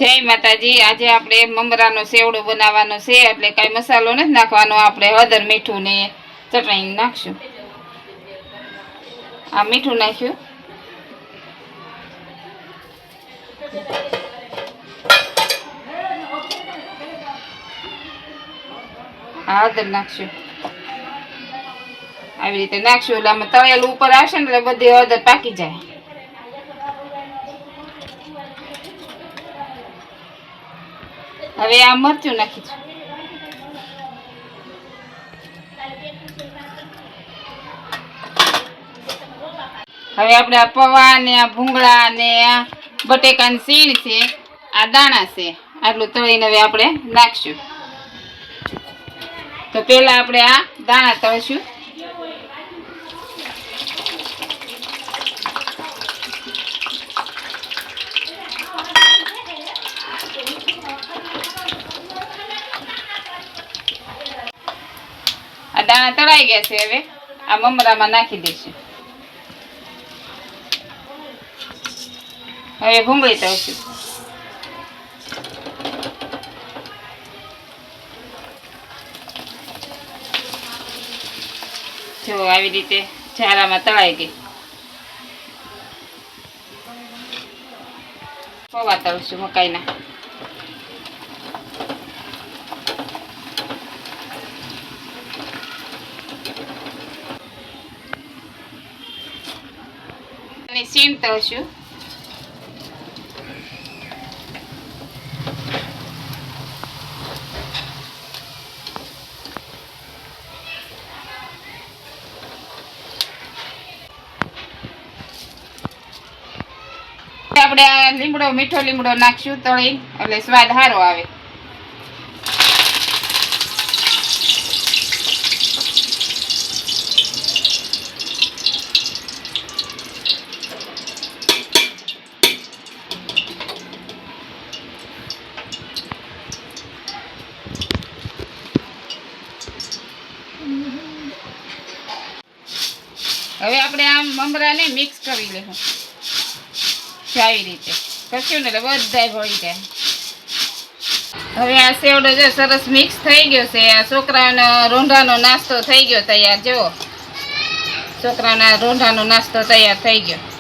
જય માતાજી। આજે આપણે મમરાનો સેવડો બનાવવાનો છે, એટલે કાંઈ મસાલો નથી નાખવાનો। આપણે હળદર મીઠું ને ચટણી નાખશું। આ મીઠું નાખ્યું, આ હળદર નાખશું। આવી રીતે નાખશું એટલે આમાં તળેલું ઉપર આવશે ને એટલે બધી હળદર પાકી જાય। હવે આ મરચું નાખીશું। હવે આપણે આ પૌવા ને આ ભૂંગળા ને આ બટેકાની સીણ છે, આ દાણા છે, આટલું તળીને હવે આપણે નાખશું। તો પહેલા આપણે આ દાણા તળશું। આ દાણા તળાઈ ગયા છે, હવે આ મમરામાં નાખી દઈશું। હવે ભૂંગળી તળશું। જો આવી રીતે ઝારામાં તળાઈ ગઈ। પૌવા તળશું મકાઈના। અને સીણ તળશું। આપણે આ લીમડો મીઠો લીમડો નાખશું તળી, એટલે સ્વાદ સારો આવે। હવે આપણે આમ મમરાને મિક્સ કરી લેવું। આવી રીતે કરશું ને એટલે બધા ભળી જાય। હવે આ સેવડો જો સરસ મિક્સ થઈ ગયો છે। આ છોકરાઓનો રોંઢાનો નાસ્તો થઈ ગયો તૈયાર। જો છોકરાઓના રોંઢાનો નાસ્તો તૈયાર થઈ ગયો।